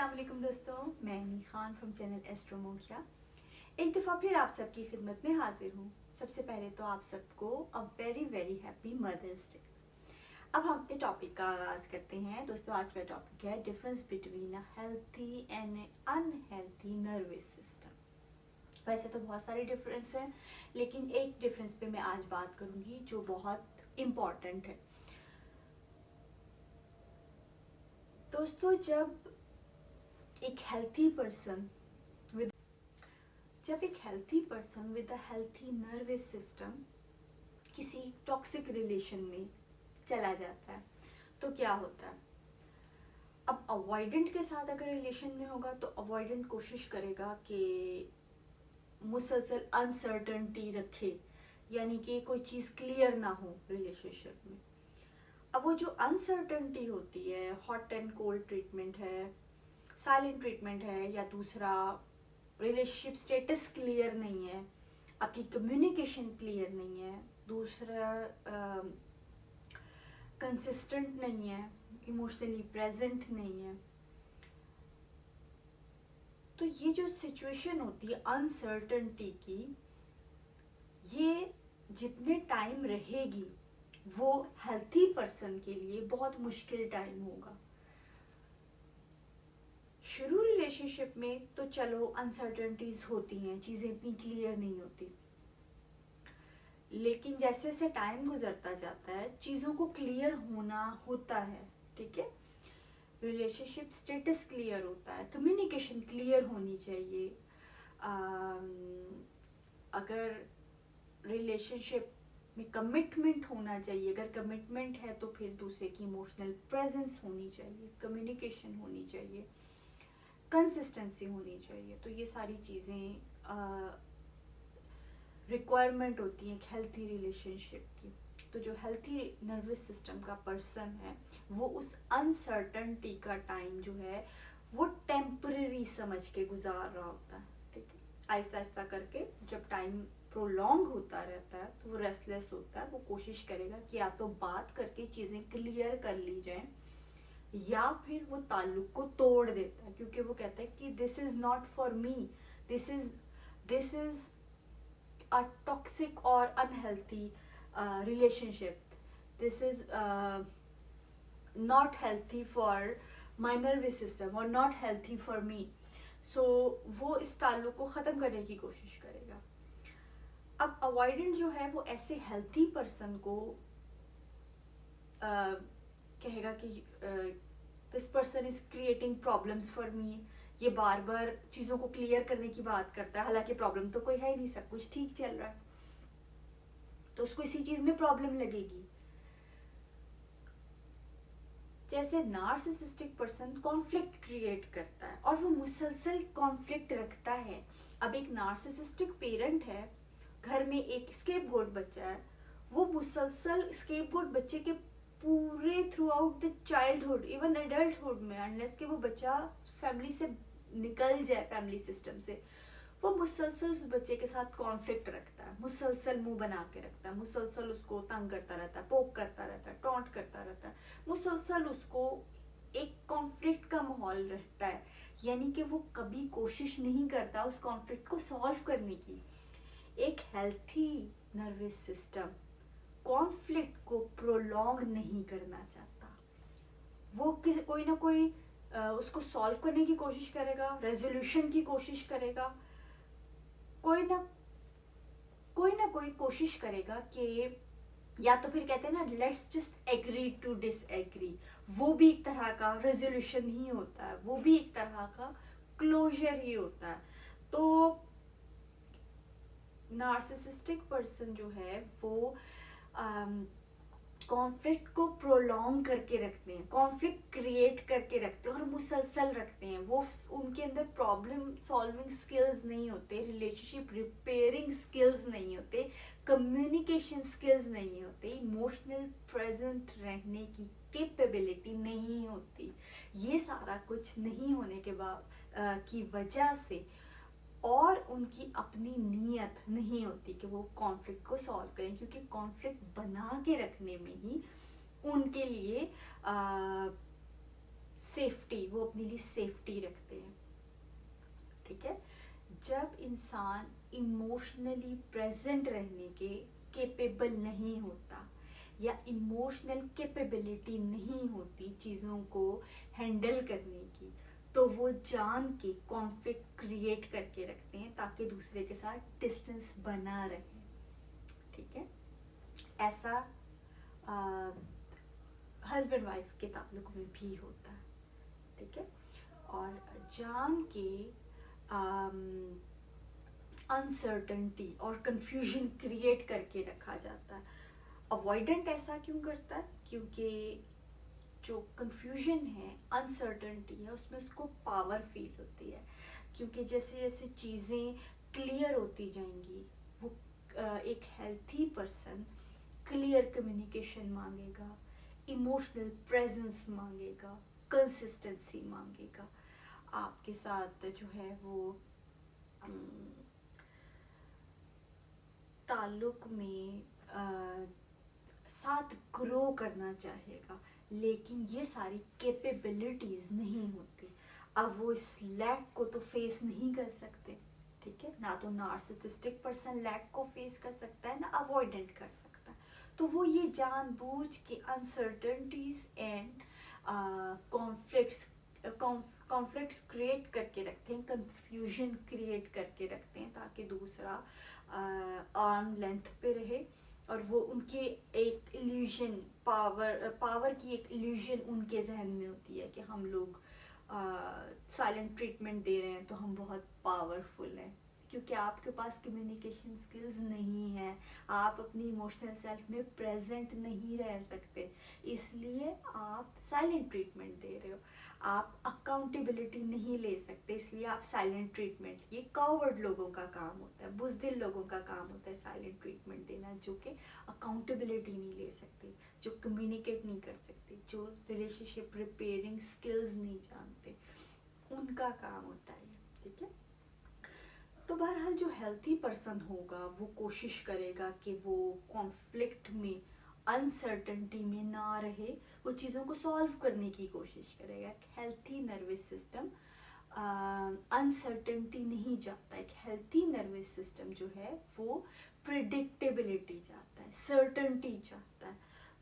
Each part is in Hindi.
अस्सलाम वालेकुम दोस्तों, मैं नी खान फ्रॉम चैनल एस्ट्रोमोखिया एक दफ़ा फिर आप सबकी खिदमत में हाजिर हूँ। सबसे पहले तो आप सबको a very very happy mother's day. अब हम अपने टॉपिक का आगाज़ करते हैं। दोस्तों, आज का टॉपिक है difference between a healthy and unhealthy nervous system. वैसे तो बहुत सारे डिफरेंस हैं, लेकिन एक डिफरेंस पे मैं आज बात करूँगी जो बहुत इम्पॉर्टेंट है। दोस्तों, जब एक healthy person with a healthy nervous system किसी टॉक्सिक रिलेशन में चला जाता है तो क्या होता है। अब अवॉइडेंट के साथ अगर रिलेशन में होगा तो अवॉइडेंट कोशिश करेगा कि मुसलसल अनसर्टनटी रखे, यानी कि कोई चीज़ क्लियर ना हो रिलेशनशिप में। अब वो जो अनसर्टनटी होती है, हॉट एंड कोल्ड ट्रीटमेंट है, साइलेंट ट्रीटमेंट है, या दूसरा रिलेशनशिप स्टेटस क्लियर नहीं है, आपकी कम्युनिकेशन क्लियर नहीं है, दूसरा कंसिस्टेंट नहीं है, इमोशनली प्रेजेंट नहीं है, तो ये जो सिचुएशन होती है अनसर्टनटी की, ये जितने टाइम रहेगी वो हेल्थी पर्सन के लिए बहुत मुश्किल टाइम होगा। शुरू रिलेशनशिप में तो चलो अनसर्टनटीज होती हैं, चीज़ें इतनी क्लियर नहीं होती, लेकिन जैसे जैसे टाइम गुजरता जाता है चीज़ों को क्लियर होना होता है। ठीक है, रिलेशनशिप स्टेटस क्लियर होता है, कम्युनिकेशन क्लियर होनी चाहिए। अगर रिलेशनशिप में कमिटमेंट होना चाहिए, अगर कमिटमेंट है तो फिर दूसरे की इमोशनल प्रेजेंस होनी चाहिए, कम्युनिकेशन होनी चाहिए, कंसिस्टेंसी होनी चाहिए। तो ये सारी चीज़ें रिक्वायरमेंट होती है एक हेल्थी रिलेशनशिप की। तो जो हेल्थी नर्वस सिस्टम का पर्सन है वो उस अनसर्टनटी का टाइम जो है वो टेम्पररी समझ के गुजार रहा होता है। ठीक है, आहिस्ता आहिस्ता करके जब टाइम प्रोलॉन्ग होता रहता है तो वो रेस्टलेस होता है। वो कोशिश करेगा कि या तो बात करके चीज़ें क्लियर कर ली जाएं, या फिर वो ताल्लुक को तोड़ देता है, क्योंकि वो कहता है कि this is not for me, this is a toxic or unhealthy relationship, this is not healthy for my nervous system or not healthy for me, so वो इस ताल्लुक को ख़त्म करने की कोशिश करेगा। अब अवॉइडेंट जो है वो ऐसे हेल्थी पर्सन को कहेगा कि this person is creating problems for me, ये बार बार चीज़ों को क्लियर करने की बात करता है, हालांकि प्रॉब्लम तो कोई है नहीं, सब कुछ ठीक चल रहा है, तो उसको इसी चीज़ में प्रॉब्लम लगेगी। जैसे नार्सिसिस्टिक पर्सन कॉन्फ्लिक्ट क्रिएट करता है और वो मुसलसल कॉन्फ्लिक्ट रखता है। अब एक नार्सिसिस्टिक पेरेंट है, घर में एक स्केपगोट बच्चा है, वो मुसलसल स्केपगोट बच्चे के पूरे through out the childhood even adulthood में, अनलेस कि वो बच्चा फैमिली से निकल जाए, फैमिली सिस्टम से, वो मुसलसल उस बच्चे के साथ कॉन्फ्लिक्ट रखता है, मुसलसल मुंह बना के रखता है, मुसलसल उसको तंग करता रहता है, पोक करता रहता है, टॉन्ट करता रहता है, मुसलसल उसको एक कॉन्फ्लिक्ट का माहौल रहता है, यानी कि वो कभी कोशिश नहीं करता उस कॉन्फ्लिक्ट को सॉल्व करने की। एक हेल्थी नर्वस सिस्टम कॉन्फ्लिक्ट को प्रोलॉन्ग नहीं करना चाहता, वो कोई ना कोई उसको सॉल्व करने की कोशिश करेगा, रेजोल्यूशन की कोशिश करेगा, कोई ना कोई कोशिश करेगा कि, या तो फिर कहते हैं ना let's just agree to disagree, वो भी एक तरह का रेजोल्यूशन ही होता है, वो भी एक तरह का क्लोजर ही होता है। तो नार्सिसिस्टिक पर्सन जो है वो कॉन्फ्लिक्ट को प्रोलॉन्ग करके रखते हैं, कॉन्फ्लिक्ट क्रिएट करके रखते हैं और मुसलसल रखते हैं। वो उनके अंदर प्रॉब्लम सॉल्विंग स्किल्स नहीं होते, रिलेशनशिप रिपेयरिंग स्किल्स नहीं होते, कम्युनिकेशन स्किल्स नहीं होते, इमोशनल प्रेजेंट रहने की कैपेबिलिटी नहीं होती। ये सारा कुछ नहीं होने के बाद की वजह से और उनकी अपनी नीयत नहीं होती कि वो कॉन्फ्लिक्ट को सॉल्व करें, क्योंकि कॉन्फ्लिक्ट बना के रखने में ही उनके लिए सेफ्टी, वो अपने लिए सेफ्टी रखते हैं, ठीक है। जब इंसान इमोशनली प्रेजेंट रहने के केपेबल नहीं होता या इमोशनल कैपेबिलिटी नहीं होती चीज़ों को हैंडल करने की, तो वो जान के कॉन्फ्लिक्ट क्रिएट करके रखते हैं ताकि दूसरे के साथ डिस्टेंस बना रहे, ठीक है। ऐसा हस्बैंड वाइफ के ताल्लुक में भी होता है, ठीक है। और जान के अनसर्टनटी और कंफ्यूजन क्रिएट करके रखा जाता है। अवॉइडेंट ऐसा क्यों करता है? क्योंकि जो कंफ्यूजन है, अनसर्टनटी है, उसमें उसको पावर फील होती है, क्योंकि जैसे जैसे चीज़ें क्लियर होती जाएंगी, वो एक हेल्थी पर्सन क्लियर कम्युनिकेशन मांगेगा, इमोशनल प्रेजेंस मांगेगा, कंसिस्टेंसी मांगेगा, आपके साथ जो है वो ताल्लुक में साथ ग्रो करना चाहेगा, लेकिन ये सारी कैपेबिलिटीज नहीं होती। अब वो इस लैक को तो फेस नहीं कर सकते, ठीक है। ना तो नार्सिसिस्टिक पर्सन लैक को फेस कर सकता है, ना अवॉइडेंट कर सकता है। तो वो ये जानबूझ के अनसर्टनिटीज एंड कॉन्फ्लिक्ट्स क्रिएट करके रखते हैं, कंफ्यूजन क्रिएट करके रखते हैं, ताकि दूसरा आर्म लेंथ पे रहे और वो उनके एक इल्यूजन, पावर की एक इल्यूजन उनके जहन में होती है कि हम लोग साइलेंट ट्रीटमेंट दे रहे हैं तो हम बहुत पावरफुल हैं, क्योंकि आपके पास कम्युनिकेशन स्किल्स नहीं है, आप अपनी इमोशनल सेल्फ में प्रेजेंट नहीं रह सकते, इसलिए आप साइलेंट ट्रीटमेंट दे रहे हो। आप अकाउंटेबिलिटी नहीं ले सकते, इसलिए आप साइलेंट ट्रीटमेंट, ये कॉवर्ड लोगों का काम होता है, बुज़दिल लोगों का काम होता है साइलेंट ट्रीटमेंट देना, जो कि अकाउंटेबिलिटी नहीं ले सकते, जो कम्युनिकेट नहीं कर सकते, जो रिलेशनशिप रिपेयरिंग स्किल्स नहीं जानते, उनका काम होता है, ठीक है। तो बहरहाल जो हेल्थी पर्सन होगा वो कोशिश करेगा कि वो कॉन्फ्लिक्ट में, अनसर्टनटी में ना रहे, वो चीज़ों को सॉल्व करने की कोशिश करेगा। एक हेल्थी नर्वस सिस्टम अनसर्टनटी नहीं चाहता। एक हेल्थी नर्वस सिस्टम जो है वो प्रिडिक्टेबिलिटी चाहता है, सर्टनटी चाहता है,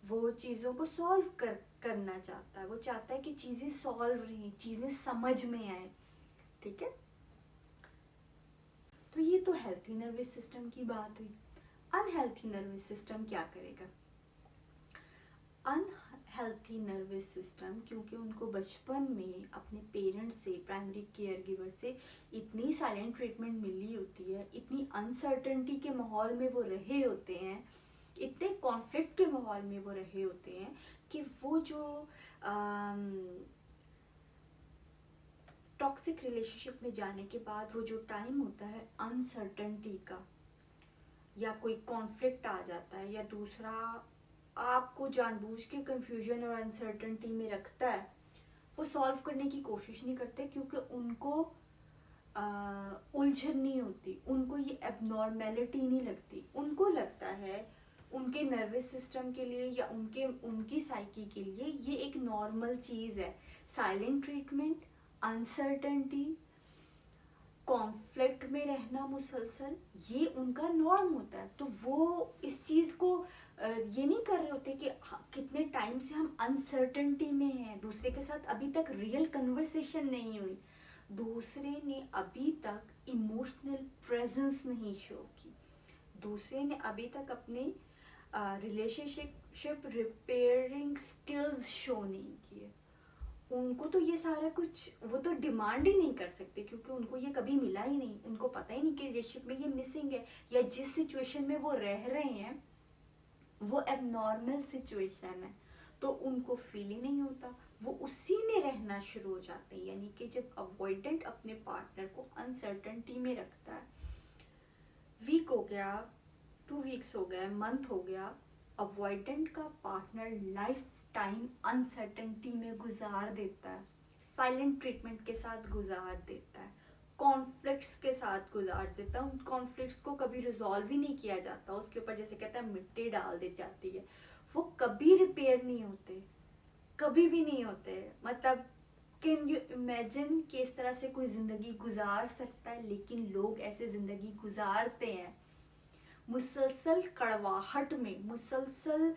वो चीज़ों को सॉल्व करना चाहता है, वो चाहता है कि चीज़ें सॉल्व रहें, चीज़ें समझ में आए, ठीक है। तो ये तो हेल्थी नर्वस सिस्टम की बात हुई। अनहेल्थी नर्वस सिस्टम क्या करेगा? अनहेल्थी नर्वस सिस्टम, क्योंकि उनको बचपन में अपने पेरेंट्स से, प्राइमरी केयर गिवर से इतनी साइलेंट ट्रीटमेंट मिली होती है, इतनी अनसर्टनटी के माहौल में वो रहे होते हैं, इतने कॉन्फ्लिक्ट के माहौल में वो रहे होते हैं कि वो जो टॉक्सिक रिलेशनशिप में जाने के बाद वो जो टाइम होता है अनसर्टनटी का, या कोई कॉन्फ्लिक्ट आ जाता है, या दूसरा आपको जानबूझ के कंफ्यूजन और अनसर्टनटी में रखता है, वो सॉल्व करने की कोशिश नहीं करते, क्योंकि उनको उलझन नहीं होती, उनको ये एबनॉर्मेलिटी नहीं लगती। उनको लगता है उनके नर्वस सिस्टम के लिए या उनकी साइकी के लिए ये एक नॉर्मल चीज़ है। साइलेंट ट्रीटमेंट, अनसर्टनटी, कॉन्फ्लिक्ट में रहना मुसलसल, ये उनका नॉर्म होता है। तो वो इस चीज़ को ये नहीं कर रहे होते कि कितने टाइम से हम अनसर्टनटी में हैं, दूसरे के साथ अभी तक रियल कन्वर्सेशन नहीं हुई, दूसरे ने अभी तक इमोशनल प्रेजेंस नहीं शो की, दूसरे ने अभी तक अपने रिलेशनशिप रिपेयरिंग स्किल्स शो नहीं किए। उनको तो ये सारा कुछ, वो तो डिमांड ही नहीं कर सकते, क्योंकि उनको ये कभी मिला ही नहीं, उनको पता ही नहीं कि रिलेशनशिप में ये मिसिंग है, या जिस सिचुएशन में वो रह रहे हैं वो एबनॉर्मल सिचुएशन है, तो उनको फील ही नहीं होता, वो उसी में रहना शुरू हो जाते हैं। यानी कि जब अवॉइडेंट अपने पार्टनर को अनसर्टनटी में रखता है, वीक हो गया, 2 वीक्स हो गए, मंथ हो गया, अवॉइडेंट का पार्टनर लाइफ टाइम अनसर्टेनिटी में गुजार देता है, साइलेंट ट्रीटमेंट के साथ गुजार देता है, कॉन्फ्लिक्ट्स के साथ गुजार देता है। उन कॉन्फ्लिक्ट्स को कभी रिजॉल्व ही नहीं किया जाता, उसके ऊपर जैसे कहता है मिट्टी डाल दी जाती है, वो कभी रिपेयर नहीं होते, कभी भी नहीं होते। मतलब कैन यू इमेजिन कि इस तरह से कोई जिंदगी गुजार सकता है? लेकिन लोग ऐसे जिंदगी गुजारते हैं, मुसलसल कड़वाहट में, मुसलसल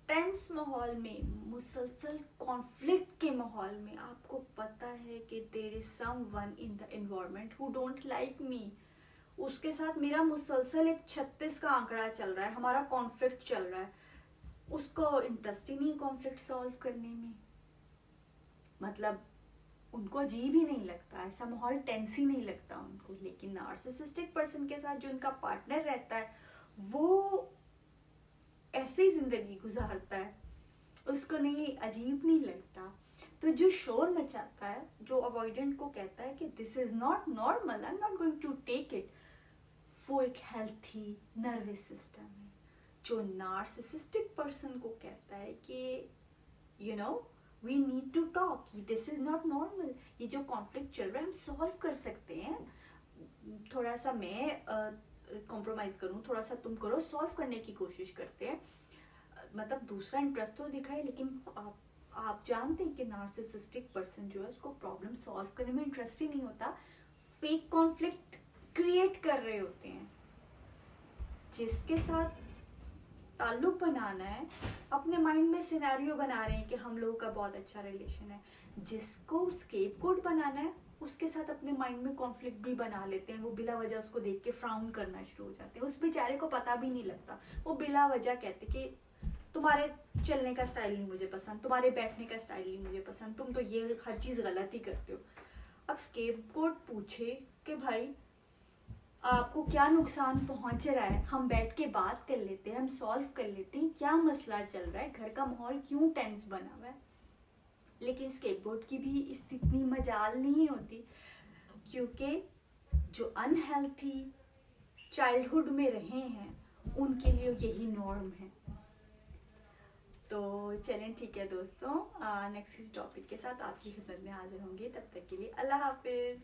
टेंस माहौल में, मुसलसल कॉन्फ्लिक्ट के माहौल में। आपको पता है कि there is someone in the environment who don't like me, उसके साथ मेरा मुसलसल एक 36 का आंकड़ा चल रहा है, हमारा कॉन्फ्लिक्ट चल रहा है, उसको इंटरेस्ट ही नहीं कॉन्फ्लिक्ट सॉल्व करने में। मतलब उनको अजीब ही नहीं लगता, ऐसा माहौल टेंस ही नहीं लगता उनको। लेकिन नार्सिसिस्टिक पर्सन के साथ जो उनका पार्टनर रहता है वो ऐसे ही जिंदगी गुजारता है, उसको नहीं, अजीब नहीं लगता। तो जो शोर मचाता है, जो अवॉइडेंट को कहता है कि this is not normal, I am not going to take it, वो एक हेल्थी नर्वस सिस्टम है। जो नार्सिसिस्टिक पर्सन को कहता है कि you know we need to talk, this is not normal, ये जो कॉन्फ्लिक्ट चल रहा है हम सॉल्व कर सकते हैं, थोड़ा सा मैं कॉम्प्रोमाइज करूँ, थोड़ा सा तुम करो, सॉल्व करने की कोशिश करते हैं। मतलब दूसरा इंटरेस्ट तो दिखाए, लेकिन आप जानते हैं कि नार्सिसिस्टिक पर्सन जो है उसको प्रॉब्लम सॉल्व करने में इंटरेस्ट ही नहीं होता, फेक कॉन्फ्लिक्ट क्रिएट कर रहे होते हैं। जिसके साथ ताल्लुक बनाना है, अपने माइंड में सिनेरियो बना रहे हैं कि हम लोगों का बहुत अच्छा रिलेशन है। जिसको स्केपगोट बनाना है उसके साथ अपने माइंड में कॉन्फ्लिक्ट भी बना लेते हैं। वो बिला वजह उसको देख के फ्राउन करना शुरू हो जाते हैं। उस बेचारे को पता भी नहीं लगता, वो बिला वजह कहते कि तुम्हारे चलने का स्टाइल नहीं मुझे पसंद, तुम्हारे बैठने का स्टाइल नहीं मुझे पसंद, तुम तो ये हर चीज़ गलत ही करते हो। अब स्केपगोट पूछे कि भाई आपको क्या नुकसान पहुंच रहा है, हम बैठ के बात कर लेते हैं, हम सॉल्व कर लेते हैं, क्या मसला चल रहा है, घर का माहौल क्यों टेंस बना हुआ है। लेकिन स्केपगोट की भी इतनी मजाल नहीं होती, क्योंकि जो अनहेल्थी चाइल्डहुड में रहे हैं उनके लिए यही नॉर्म है। तो चलें, ठीक है दोस्तों, नेक्स्ट टॉपिक के साथ आपकी खिदमत में हाजिर होंगे। तब तक के लिए अल्लाह हाफिज़।